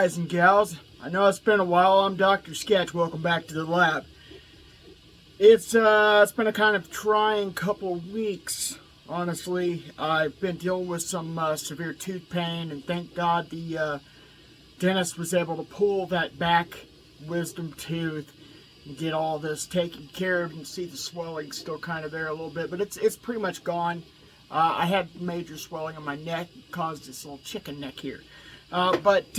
guys and gals. I know it's been a while. I'm Dr. Sketch. Welcome back to the lab. It's been a kind of trying couple of weeks, honestly. I've been dealing with some severe tooth pain, and thank God the dentist was able to pull that back wisdom tooth and get all this taken care of. You can see the swelling still kind of there a little bit, but it's pretty much gone. I had major swelling on my neck, caused this little chicken neck here. But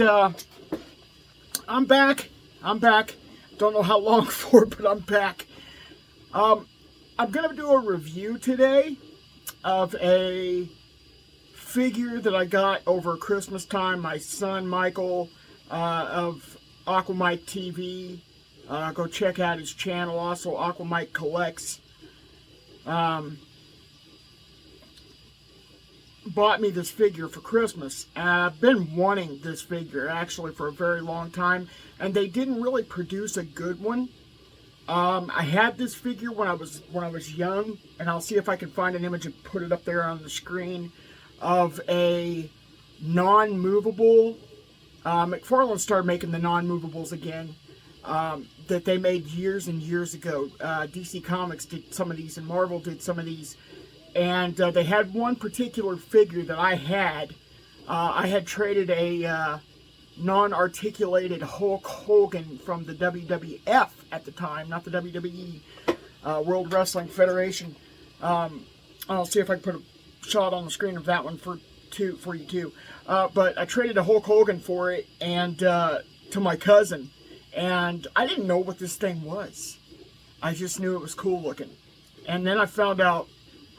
I'm back. Don't know how long for, but I'm back. I'm going to do a review today of a figure that I got over Christmas time. My son Michael of Aquamike TV. Go check out his channel. Also, Aquamike Collects. Bought me this figure for Christmas. I've been wanting this figure actually for a very long time, and they didn't really produce a good one. I had this figure when I was young, and I'll see if I can find an image and put it up there on the screen of a non-movable. McFarlane started making the non-movables again that they made years and years ago. DC Comics did some of these, and Marvel did some of these. And they had one particular figure that I had. I had traded a non-articulated Hulk Hogan from the WWF at the time, not the WWE, World Wrestling Federation. I'll see if I can put a shot on the screen of that one for you too. But I traded a Hulk Hogan for it, and to my cousin, and I didn't know what this thing was. I just knew it was cool looking, and then I found out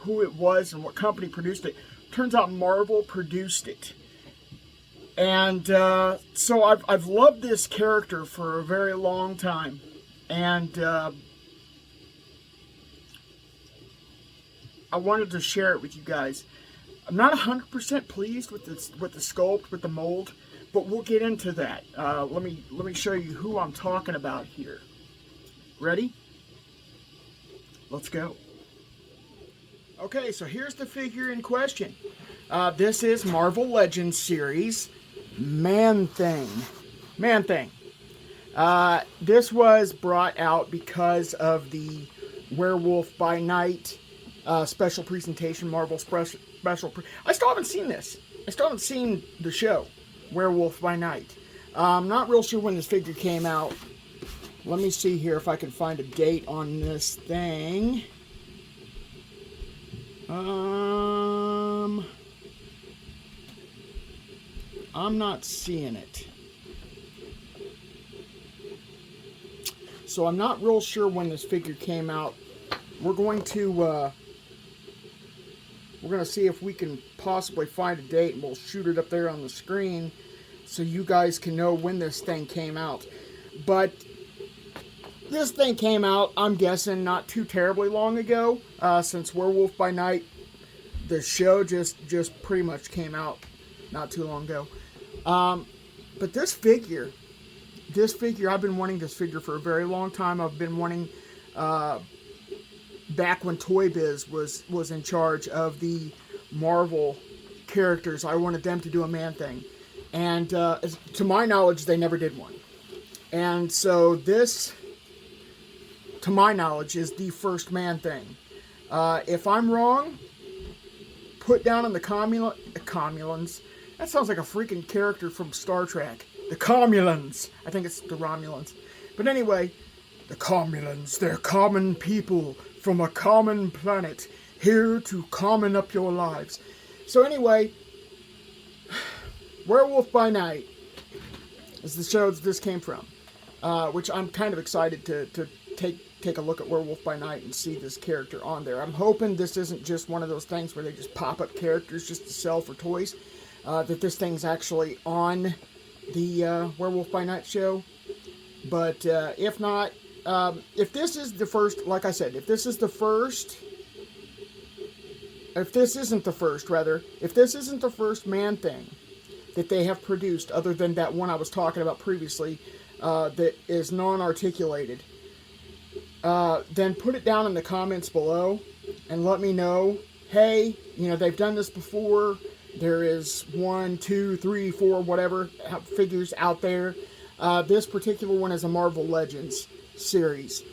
who it was and what company produced it. Turns out Marvel produced it. And so I've loved this character for a very long time. And I wanted to share it with you guys. I'm not 100% pleased with the sculpt, with the mold, but we'll get into that. Let me show you who I'm talking about here. Ready? Let's go. Okay, so here's the figure in question. This is Marvel Legends series, Man-Thing. Man-Thing. This was brought out because of the Werewolf by Night special presentation, Marvel special. I still haven't seen this. I still haven't seen the show, Werewolf by Night. I'm not real sure when this figure came out. Let me see here if I can find a date on this thing. I'm not seeing it. So I'm not real sure when this figure came out. We're going to see if we can possibly find a date, and we'll shoot it up there on the screen so you guys can know when this thing came out. But this thing came out, I'm guessing, not too terribly long ago, since Werewolf by Night, the show just pretty much came out not too long ago. But this figure, I've been wanting this figure for a very long time. I've been wanting, back when Toy Biz was in charge of the Marvel characters, I wanted them to do a Man-Thing. And to my knowledge, they never did one. And so this, to my knowledge, is the first Man-Thing. If I'm wrong, put down in the Comulans. That sounds like a freaking character from Star Trek. The Comulans. I think it's the Romulans. But anyway, the Comulans, they're common people from a common planet, here to common up your lives. So anyway, Werewolf by Night is the show that this came from. Which I'm kind of excited to take a look at Werewolf by Night and see this character on there. I'm hoping this isn't just one of those things where they just pop up characters just to sell for toys. That this thing's actually on the Werewolf by Night show. But if not, if this is the first, like I said, if this isn't the first Man-Thing that they have produced, other than that one I was talking about previously, that is non-articulated, then put it down in the comments below and let me know, hey, they've done this before, There is 1, 2, 3, 4, whatever figures out there. This particular one is a Marvel Legends series.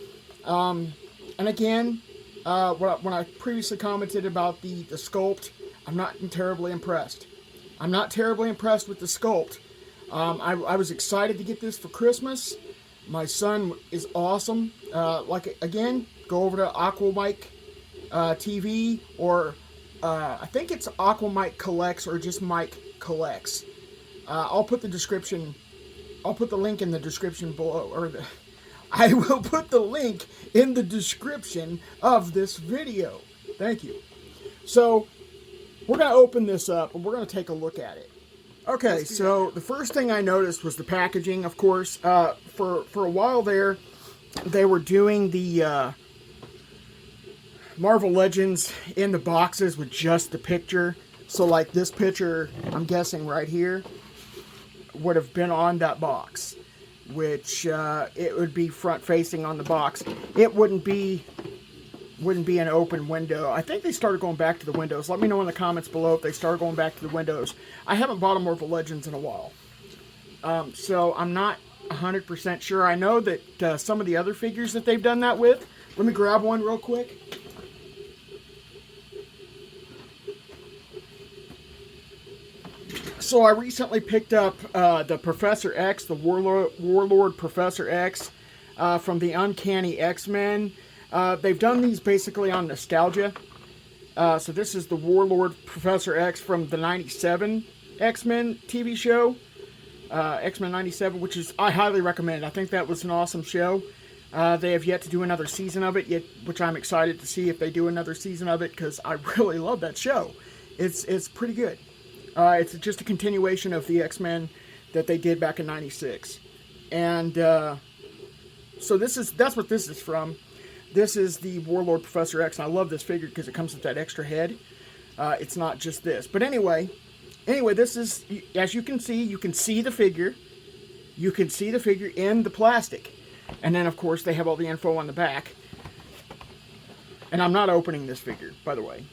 And again, when I previously commented about the sculpt, I'm not terribly impressed. I'm not terribly impressed with the sculpt. I was excited to get this for Christmas. My son is awesome. Again, go over to Aquamike TV, or I think it's Aquamike Collects, or just Mike Collects. I'll put the link in the description below, I will put the link in the description of this video. Thank you. So, we're going to open this up, and we're going to take a look at it. Okay, so the first thing I noticed was the packaging, of course. For a while there, they were doing the Marvel Legends in the boxes with just the picture. So, like this picture, I'm guessing right here, would have been on that box, which it would be front-facing on the box. It wouldn't be an open window. I think they started going back to the windows. Let me know in the comments below if they started going back to the windows. I haven't bought a Marvel Legends in a while, so I'm not 100% sure. I know that some of the other figures that they've done that with. Let me grab one real quick. So I recently picked up the Professor X, the Warlord Professor X, from the Uncanny X-Men. They've done these basically on nostalgia. So this is the Warlord Professor X from the 97 X-Men TV show. X-Men 97, which I highly recommend. I think that was an awesome show. They have yet to do another season of it, which I'm excited to see if they do another season of it, because I really love that show. It's pretty good. It's just a continuation of the X-Men that they did back in 96. And so that's what this is from. This is the Warlord Professor X, and I love this figure because it comes with that extra head. It's not just this. But anyway, this is, as you can see the figure. You can see the figure in the plastic. And then, of course, they have all the info on the back. And I'm not opening this figure, by the way.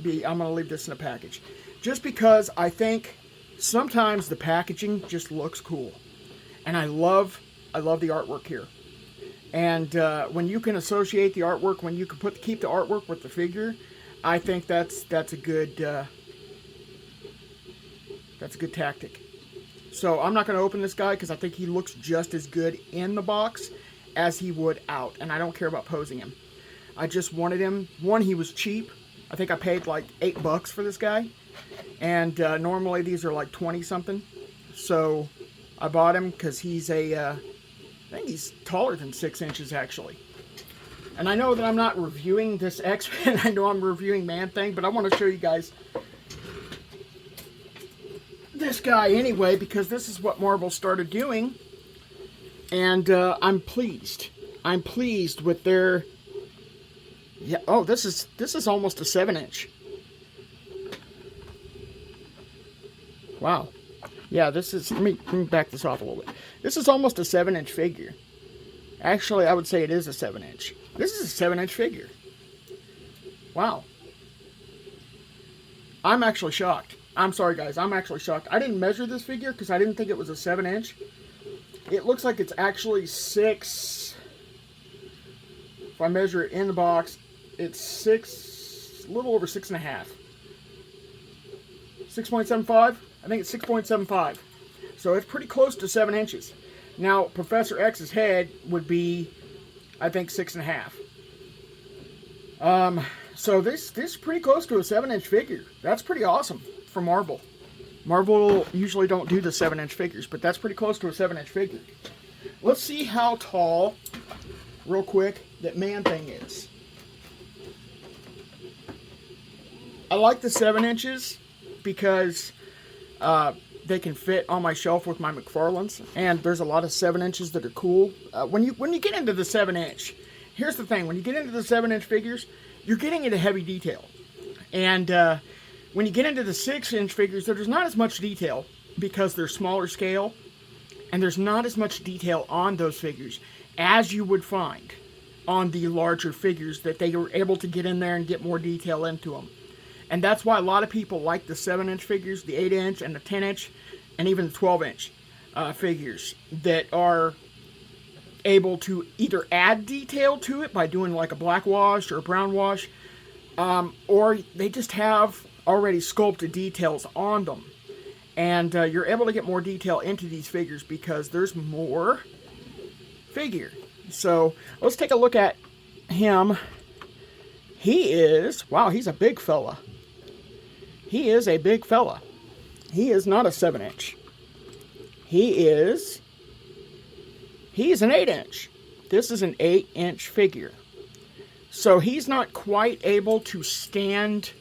I'm going to leave this in a package. Just because I think sometimes the packaging just looks cool. And I love the artwork here. And when you can associate the artwork, when you can keep the artwork with the figure, I think that's a good tactic. So I'm not going to open this guy because I think he looks just as good in the box as he would out. And I don't care about posing him. I just wanted him. One, he was cheap. I think I paid like $8 for this guy. And normally these are like 20 something. So I bought him because he's I think he's taller than 6 inches actually. And I know that I'm not reviewing this X-Men. I know I'm reviewing Man-Thing, but I want to show you guys this guy anyway, because this is what Marvel started doing. And I'm pleased. I'm pleased with their... Yeah, oh, this is almost a 7-inch. Wow. Yeah, this is... Let me back this off a little bit. This is almost a 7-inch figure. Actually, I would say it is a 7-inch. This is a 7-inch figure. Wow. I'm actually shocked. I'm sorry, guys. I'm actually shocked. I didn't measure this figure because I didn't think it was a 7-inch. It looks like it's actually 6... If I measure it in the box, it's 6... A little over 6.5. 6.75? I think it's 6.75. So it's pretty close to 7 inches. Now, Professor X's head would be, I think, 6.5. So this is pretty close to a 7-inch figure. That's pretty awesome for Marvel. Marvel usually don't do the 7-inch figures, but that's pretty close to a 7-inch figure. Let's see how tall, real quick, that Man-Thing is. I like the 7 inches because they can fit on my shelf with my McFarlanes, and there's a lot of 7 inches that are cool. When you get into the 7-inch, here's the thing: when you get into the 7-inch figures, you're getting into heavy detail, and when you get into the 6-inch figures, there's not as much detail because they're smaller scale, and there's not as much detail on those figures as you would find on the larger figures that they were able to get in there and get more detail into them. And that's why a lot of people like the 7-inch figures, the 8-inch and the 10-inch, and even the 12-inch figures that are able to either add detail to it by doing like a black wash or a brown wash, or they just have already sculpted details on them. And you're able to get more detail into these figures because there's more figure. So let's take a look at him. He is, wow, he's a big fella. He is a big fella. He is not a 7-inch. He's an 8-inch. This is an 8-inch figure. So he's not quite able to stand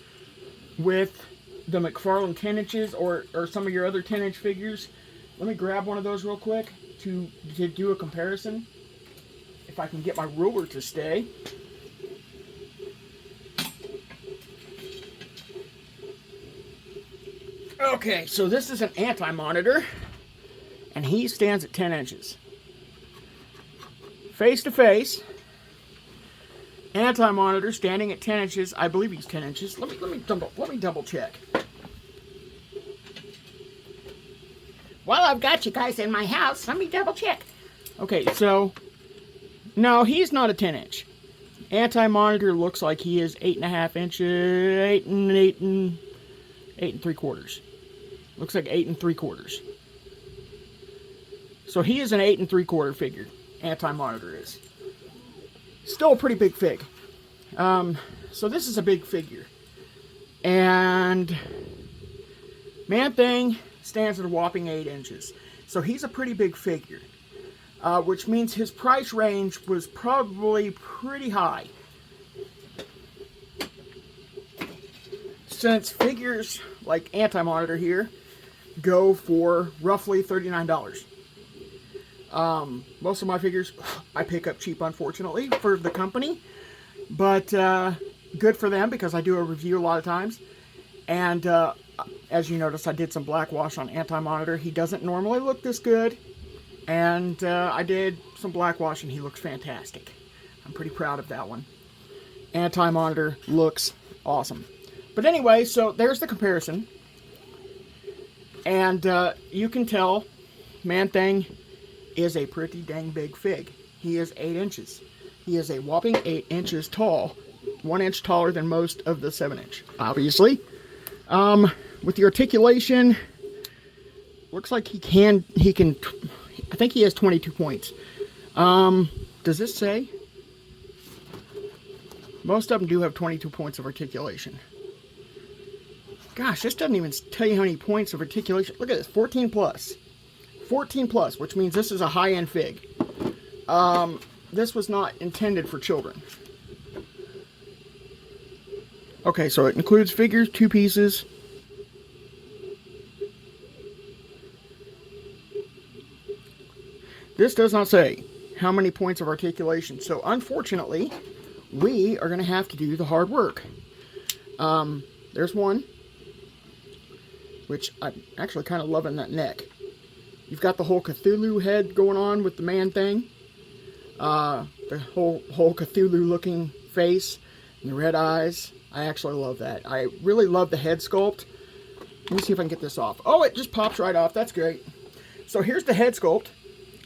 with the McFarlane 10 inches or some of your other 10-inch figures. Let me grab one of those real quick to do a comparison. If I can get my ruler to stay. Okay, so this is an Anti-Monitor, and he stands at 10 inches. Face to face, Anti-Monitor standing at 10 inches. I believe he's 10 inches. Let me double check. While I've got you guys in my house, let me double check. Okay, so no, he's not a 10-inch. Anti-Monitor looks like he is 8.5 inches, 8 and 3/4. Looks like 8 3/4. So he is an 8 3/4 figure. Anti-Monitor is. Still a pretty big fig. So this is a big figure. And Man-Thing stands at a whopping 8 inches. So he's a pretty big figure. Which means his price range was probably pretty high. Since figures like Anti-Monitor here go for roughly $39. Most of my figures I pick up cheap, unfortunately, for the company. But good for them because I do a review a lot of times. And as you notice, I did some black wash on Anti-Monitor. He doesn't normally look this good. And I did some black wash and he looks fantastic. I'm pretty proud of that one. Anti-Monitor looks awesome. But anyway, so there's the comparison. And you can tell Man-Thing is a pretty dang big fig. He is 8 inches. He is a whopping 8 inches tall. 1 inch taller than most of the 7-inch, obviously. With the articulation, looks like he can, I think he has 22 points. Does this say? Most of them do have 22 points of articulation. Gosh, this doesn't even tell you how many points of articulation. Look at this, 14 plus. 14 plus, which means this is a high-end fig. This was not intended for children. Okay, so it includes figures, 2 pieces. This does not say how many points of articulation. So, unfortunately, we are going to have to do the hard work. There's one, which I'm actually kind of loving that neck. You've got the whole Cthulhu head going on with the Man-Thing. The whole Cthulhu-looking face and the red eyes. I actually love that. I really love the head sculpt. Let me see if I can get this off. Oh, it just pops right off. That's great. So here's the head sculpt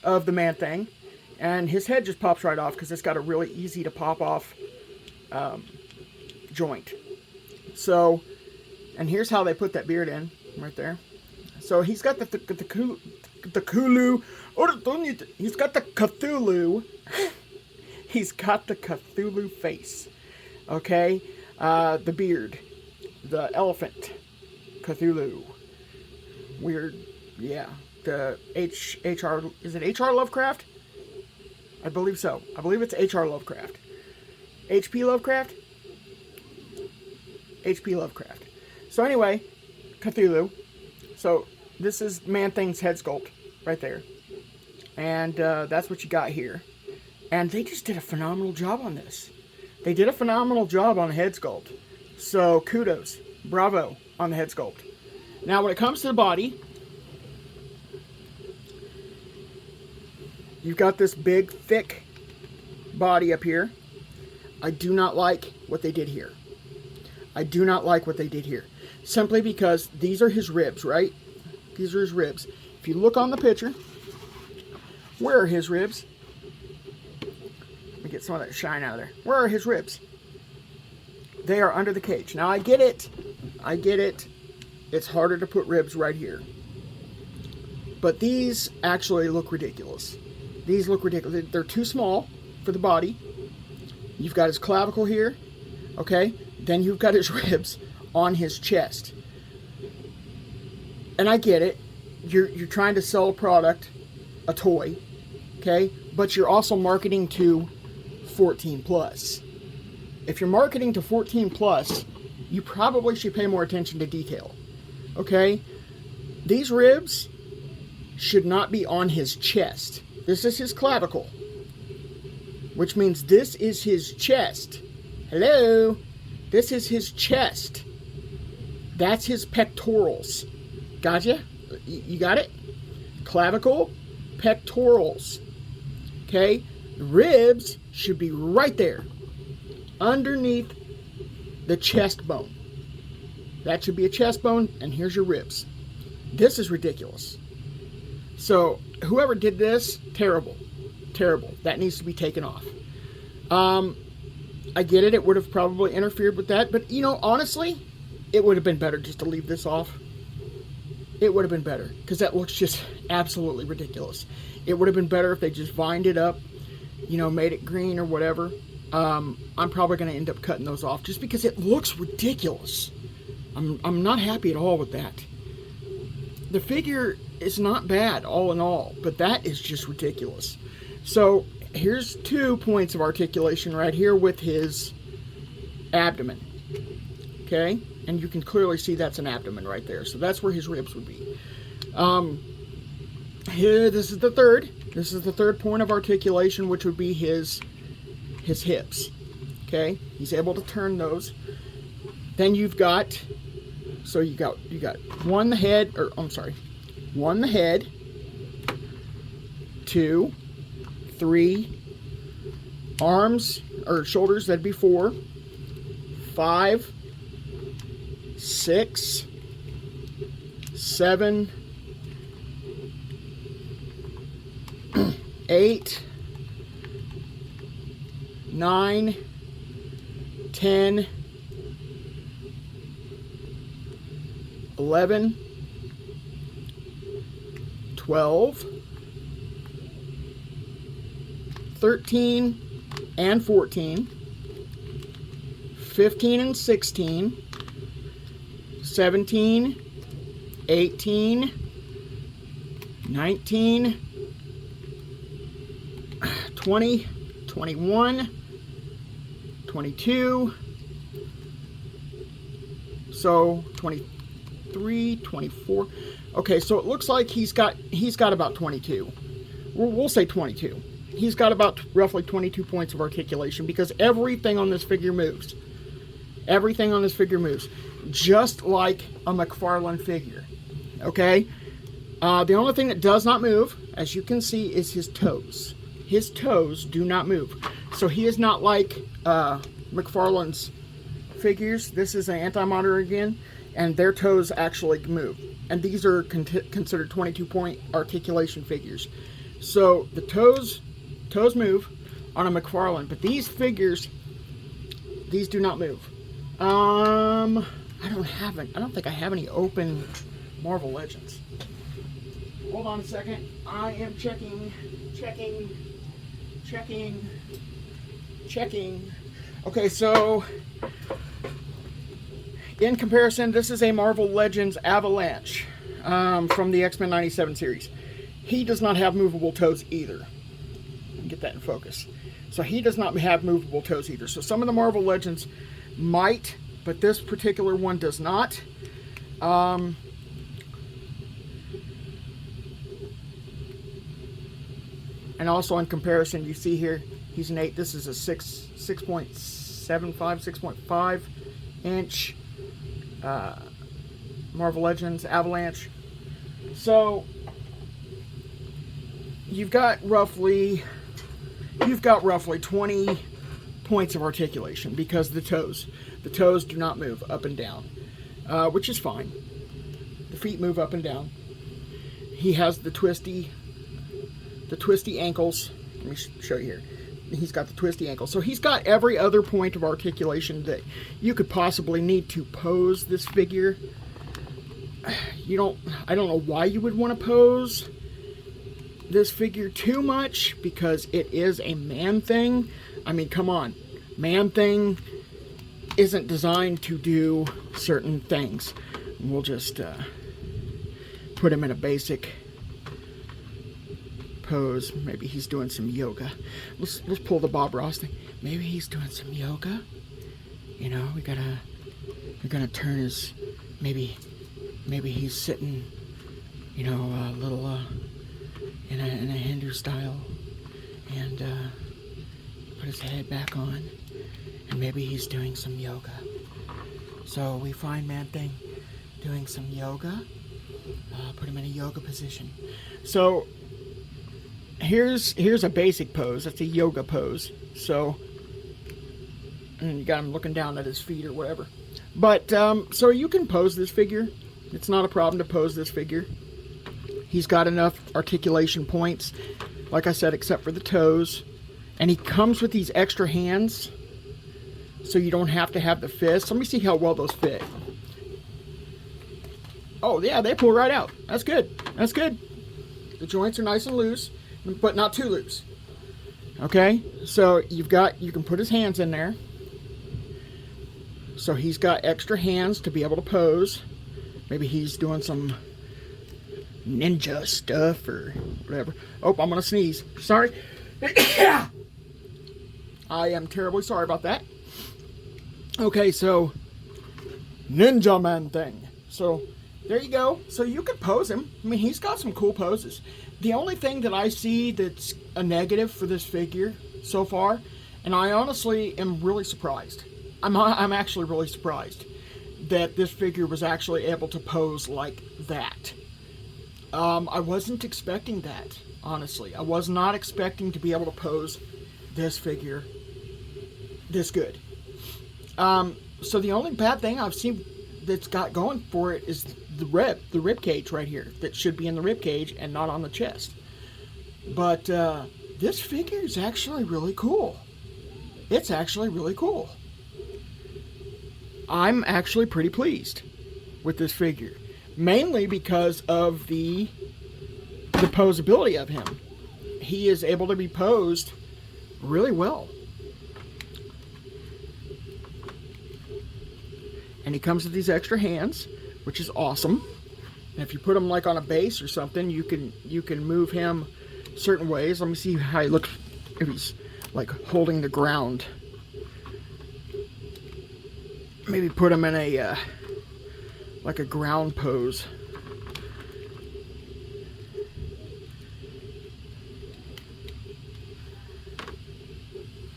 of the Man-Thing. And his head just pops right off because it's got a really easy to pop off joint. So, and here's how they put that beard in, right there. So he's got the Cthulhu. He's got the Cthulhu. He's got the Cthulhu face. Okay? The beard. The elephant. Cthulhu. Weird. Yeah. The H.R. Is it H.R. Lovecraft? I believe so. I believe it's H.R. Lovecraft. H.P. Lovecraft? H.P. Lovecraft. So anyway, Cthulhu. So this is Man-Thing's head sculpt right there. And that's what you got here. And they just did a phenomenal job on this. They did a phenomenal job on the head sculpt. So kudos. Bravo on the head sculpt. Now when it comes to the body, you've got this big, thick body up here. I do not like what they did here. I do not like what they did here. Simply because these are his ribs, right? These are his ribs. If you look on the picture, where are his ribs? Let me get some of that shine out of there. Where are his ribs? They are under the cage. Now, I get it. I get it. It's harder to put ribs right here. But these actually look ridiculous. These look ridiculous. They're too small for the body. You've got his clavicle here. Okay? Then you've got his ribs on his chest. And I get it. You're trying to sell a product, a toy. Okay? But you're also marketing to 14 plus. If you're marketing to 14 plus, you probably should pay more attention to detail. Okay? These ribs should not be on his chest. This is his clavicle, which means this is his chest. Hello? This is his chest. That's his pectorals. Gotcha? You got it? Clavicle, pectorals. Okay? The ribs should be right there, underneath the chest bone. That should be a chest bone, and here's your ribs. This is ridiculous. So, whoever did this, terrible. Terrible. That needs to be taken off. I get it. It would have probably interfered with that. But, you know, honestly, it would have been better just to leave this off. It would have been better. Because that looks just absolutely ridiculous. It would have been better if they just vined it up. You know, made it green or whatever. I'm probably going to end up cutting those off. Just because it looks ridiculous. I'm not happy at all with that. The figure is not bad, all in all, but that is just ridiculous. So, here's 2 points of articulation right here with his abdomen. Okay? And you can clearly see that's an abdomen right there. So, that's where his ribs would be. Here, this is the third. This is the third point of articulation, which would be his hips. Okay? He's able to turn those. Then you've got... So you got one the head, or I'm sorry, 1 the head, 2, 3 arms or shoulders, that'd be 4, 5, 6, 7, 8, 9, 10, 11, 12, 13, and 14, 15 and 16, 17, 18, 19, 20, 21, 22, so 23, 24. Okay, so it looks like he's got about 22. We'll say 22. He's got about roughly 22 points of articulation because everything on this figure moves. Everything on this figure moves. Just like a McFarlane figure. Okay? The only thing that does not move, as you can see, is his toes. His toes do not move. So he is not like McFarlane's figures. This is an Anti-Monitor again. And their toes actually move. And these are considered 22-point articulation figures. So the toes move on a McFarlane, but these figures, these do not move. I don't think I have any open Marvel Legends. Hold on a second. I am checking. Okay, so in comparison, this is a Marvel Legends Avalanche from the X-Men 97 series. He does not have movable toes either. Get that in focus. So he does not have movable toes either. So some of the Marvel Legends might, but this particular one does not. And also in comparison, you see here, he's an 8. This is a 6.75, 6.5 inch Marvel Legends Avalanche. So you've got roughly 20 points of articulation because the toes do not move up and down, which is fine. The feet move up and down. He has the twisty ankles. Let me show you here. He's got the twisty ankle. So he's got every other point of articulation that you could possibly need to pose this figure. I don't know why you would want to pose this figure too much, because it is a man thing. I mean, come on. Man thing isn't designed to do certain things. We'll just put him in a basic pose. Maybe he's doing some yoga. Let's pull the Bob Ross thing. Maybe he's doing some yoga. You know, we're gonna turn his, maybe he's sitting, you know, a little in a Hindu style, and put his head back on, and maybe he's doing some yoga. So we find Man Thing doing some yoga. Put him in a yoga position. So here's a basic pose. That's a yoga pose. So, and you got him looking down at his feet or whatever. But so you can pose this figure. It's not a problem to pose this figure. He's got enough articulation points, like I said, except for the toes. And he comes with these extra hands, so you don't have to have the fists. Let me see how well those fit. Oh yeah, they pull right out. That's good. That's good. The joints are nice and loose, but not too loose. Okay, so you can put his hands in there. So he's got extra hands to be able to pose. Maybe he's doing some ninja stuff or whatever. Oh, I'm gonna sneeze. Sorry. I am terribly sorry about that. Okay, so Ninja Man Thing. So there you go. So you could pose him. I mean, he's got some cool poses. The only thing that I see that's a negative for this figure so far, and I honestly am really surprised. I'm actually really surprised that this figure was actually able to pose like that. I wasn't expecting that, honestly. I was not expecting to be able to pose this figure this good. So the only bad thing I've seen that's got going for it is the rib cage right here. That should be in the rib cage and not on the chest. But this figure is actually really cool. It's actually really cool. I'm actually pretty pleased with this figure, mainly because of the posability of him. He is able to be posed really well. And he comes with these extra hands, which is awesome. And if you put him like on a base or something, you can move him certain ways. Let me see how he looks if he's like holding the ground. Maybe put him in a like a ground pose.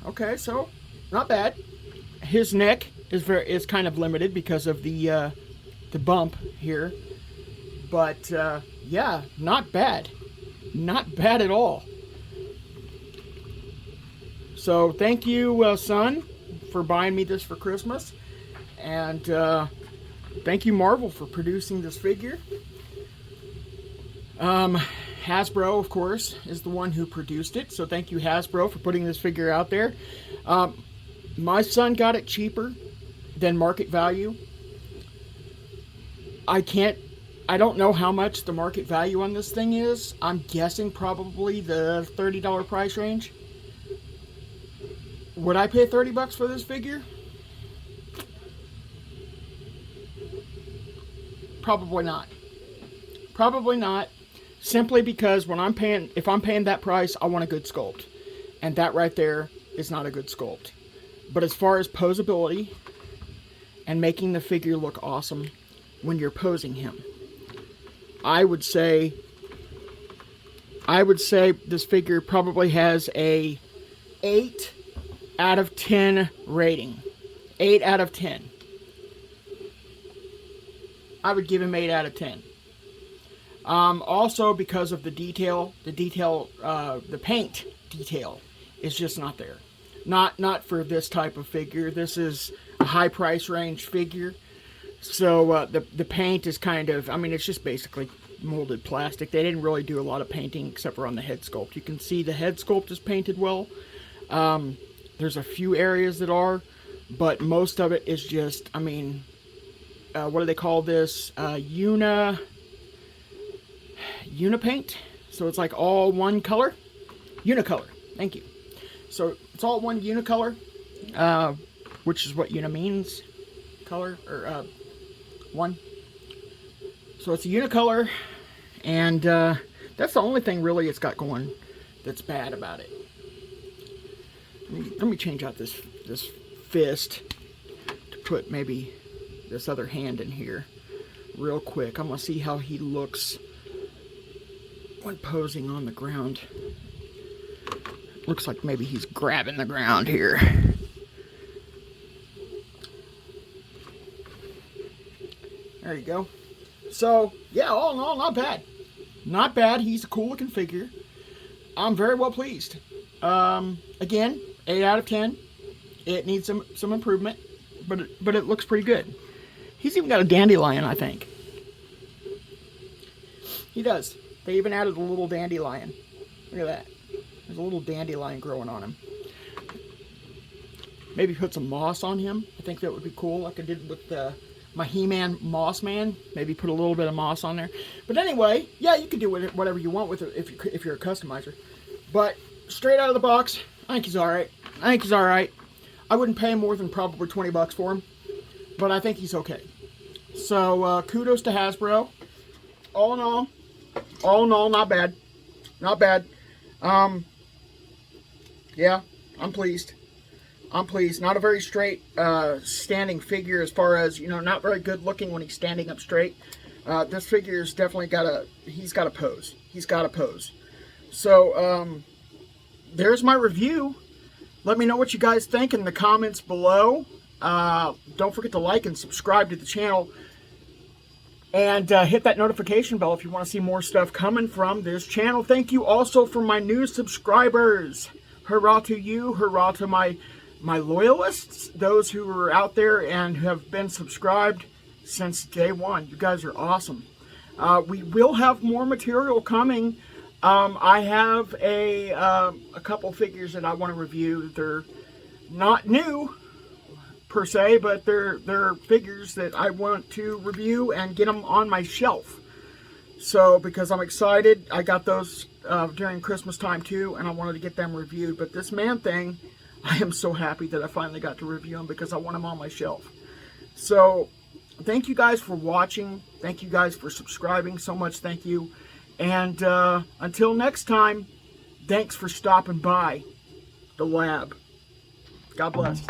Okay, so not bad. His neck is kind of limited because of the bump here, but yeah, not bad at all. So thank you, son, for buying me this for Christmas, and thank you, Marvel, for producing this figure. Hasbro, of course, is the one who produced it, so thank you, Hasbro, for putting this figure out there. My son got it cheaper than market value. I don't know how much the market value on this thing is. I'm guessing probably the $30 price range. Would I pay $30 for this figure? Probably not. Probably not. Simply because if I'm paying that price, I want a good sculpt. And that right there is not a good sculpt. But as far as posability and making the figure look awesome when you're posing him, I would say this figure probably has a 8 out of 10 rating. 8 out of 10. I would give him 8 out of 10. Also because of the detail, the paint detail is just not there. Not for this type of figure. This is a high price range figure. So the paint is kind of, I mean, it's just basically molded plastic. They didn't really do a lot of painting except for on the head sculpt. You can see the head sculpt is painted well. There's a few areas that are, but most of it is just, I mean, what do they call this? Unipaint. So it's like all one color. Unicolor. Thank you. So it's all one unicolor, which is what uni means. Color, or one. So it's a unicolor, and that's the only thing really it's got going that's bad about it. Let me change out this fist to put maybe this other hand in here real quick. I'm going to see how he looks when posing on the ground. Looks like maybe he's grabbing the ground here. There you go. So, yeah, all in all, not bad. Not bad. He's a cool looking figure. I'm very well pleased. Again, 8 out of 10. It needs some improvement, but it looks pretty good. He's even got a dandelion, I think. He does. They even added a little dandelion. Look at that. There's a little dandelion growing on him. Maybe put some moss on him. I think that would be cool, like I did with my He-Man Moss Man. Maybe put a little bit of moss on there. But anyway, yeah, you can do whatever you want with it if you're a customizer. But straight out of the box, I think he's all right. I think he's all right. I wouldn't pay more than probably 20 bucks for him, but I think he's okay. So kudos to Hasbro. All in all, not bad. Not bad. Yeah, I'm pleased. I'm pleased. Not a very straight standing figure as far as, you know, not very good looking when he's standing up straight. This figure's definitely he's got a pose. He's got a pose. So, there's my review. Let me know what you guys think in the comments below. Don't forget to like and subscribe to the channel. And hit that notification bell if you want to see more stuff coming from this channel. Thank you also for my new subscribers. Hurrah to you. Hurrah to my loyalists. Those who are out there and have been subscribed since day one. You guys are awesome. We will have more material coming. I have a couple figures that I want to review. They're not new per se, but they're figures that I want to review and get them on my shelf. So, because I'm excited, I got those during Christmas time too, and I wanted to get them reviewed. But this man thing, I am so happy that I finally got to review them because I want them on my shelf. So, thank you guys for watching. Thank you guys for subscribing. So much thank you. And until next time, thanks for stopping by the lab. God bless.